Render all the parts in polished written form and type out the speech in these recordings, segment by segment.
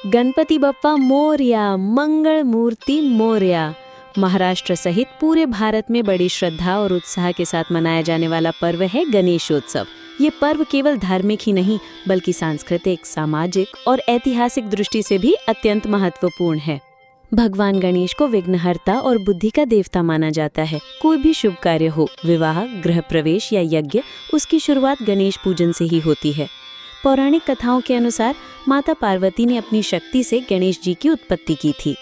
गणपति बप्पा मोरया, मंगल मूर्ति मोरया। महाराष्ट्र सहित पूरे भारत में बड़ी श्रद्धा और उत्साह के साथ मनाया जाने वाला पर्व है गणेशोत्सव। ये पर्व केवल धार्मिक ही नहीं बल्कि सांस्कृतिक, सामाजिक और ऐतिहासिक दृष्टि से भी अत्यंत महत्वपूर्ण है। भगवान गणेश को विघ्नहर्ता और बुद्धि का देवता माना जाता है। कोई भी शुभ कार्य हो, विवाह, गृह प्रवेश या यज्ञ, उसकी शुरुआत गणेश पूजन से ही होती है। पौराणिक कथाओं के अनुसार माता पार्वती ने अपनी शक्ति से गणेश जी की उत्पत्ति की थी।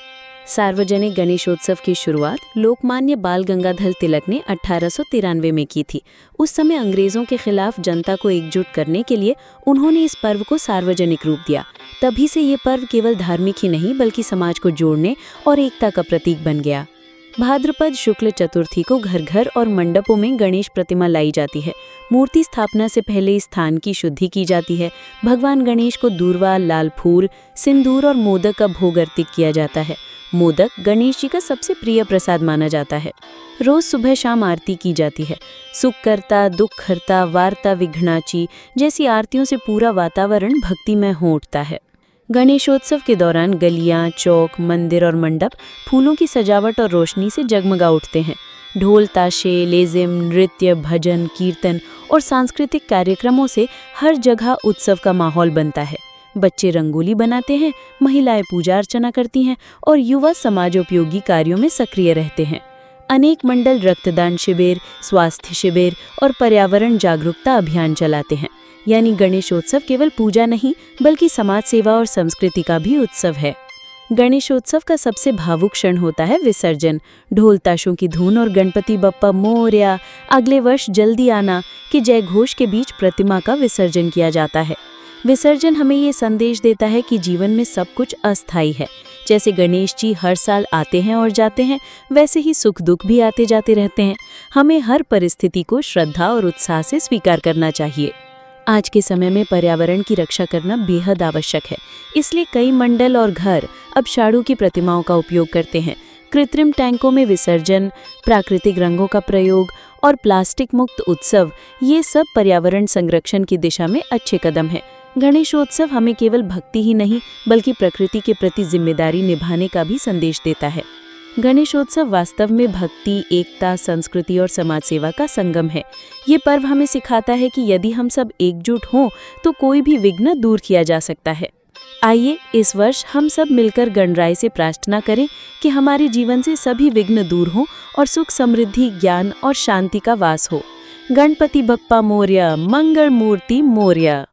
सार्वजनिक गणेशोत्सव की शुरुआत लोकमान्य बाल गंगाधर तिलक ने 1893 में की थी। उस समय अंग्रेजों के खिलाफ जनता को एकजुट करने के लिए उन्होंने इस पर्व को सार्वजनिक रूप दिया। तभी से ये पर्व केवल धार्मिक ही नहीं बल्कि समाज को जोड़ने और एकता का प्रतीक बन गया। भाद्रपद शुक्ल चतुर्थी को घर घर और मंडपों में गणेश प्रतिमा लाई जाती है। मूर्ति स्थापना से पहले स्थान की शुद्धि की जाती है। भगवान गणेश को दूर्वा, लाल फूल, सिंदूर और मोदक का भोग अर्पित किया जाता है। मोदक गणेश जी का सबसे प्रिय प्रसाद माना जाता है। रोज सुबह शाम आरती की जाती है। सुख करता, दुख हरता, वार्ता विघ्नाची जैसी आरतियों से पूरा वातावरण भक्तिमय हो उठता है। गणेशोत्सव के दौरान गलियां, चौक, मंदिर और मंडप फूलों की सजावट और रोशनी से जगमगा उठते हैं। ढोल, ताशे, लेजिम, नृत्य, भजन, कीर्तन और सांस्कृतिक कार्यक्रमों से हर जगह उत्सव का माहौल बनता है। बच्चे रंगोली बनाते हैं, महिलाएं पूजा अर्चना करती हैं और युवा समाजोपयोगी कार्यों में सक्रिय रहते हैं। अनेक मंडल रक्तदान शिविर, स्वास्थ्य शिविर और पर्यावरण जागरूकता अभियान चलाते हैं। यानी गणेशोत्सव केवल पूजा नहीं बल्कि समाज सेवा और संस्कृति का भी उत्सव है। गणेशोत्सव का सबसे भावुक क्षण होता है विसर्जन। ढोल ताशों की धुन और गणपति बप्पा मोरया, अगले वर्ष जल्दी आना के जय घोष के बीच प्रतिमा का विसर्जन किया जाता है। विसर्जन हमें ये संदेश देता है कि जीवन में सब कुछ अस्थायी है। जैसे गणेश जी हर साल आते हैं और जाते हैं, वैसे ही सुख दुख भी आते जाते रहते हैं। हमें हर परिस्थिति को श्रद्धा और उत्साह से स्वीकार करना चाहिए। आज के समय में पर्यावरण की रक्षा करना बेहद आवश्यक है। इसलिए कई मंडल और घर अब शाड़ू की प्रतिमाओं का उपयोग करते हैं। कृत्रिम टैंकों में विसर्जन, प्राकृतिक रंगों का प्रयोग और प्लास्टिक मुक्त उत्सव, ये सब पर्यावरण संरक्षण की दिशा में अच्छे कदम हैं। गणेशोत्सव हमें केवल भक्ति ही नहीं बल्कि प्रकृति के प्रति जिम्मेदारी निभाने का भी संदेश देता है। गणेशोत्सव वास्तव में भक्ति, एकता, संस्कृति और समाज सेवा का संगम है। ये पर्व हमें सिखाता है कि यदि हम सब एकजुट हों तो कोई भी विघ्न दूर किया जा सकता है। आइए इस वर्ष हम सब मिलकर गणराय से प्रार्थना करें कि हमारे जीवन से सभी विघ्न दूर हों और सुख, समृद्धि, ज्ञान और शांति का वास हो। गणपति बप्पा मोरया, मंगल मूर्ति मोरया।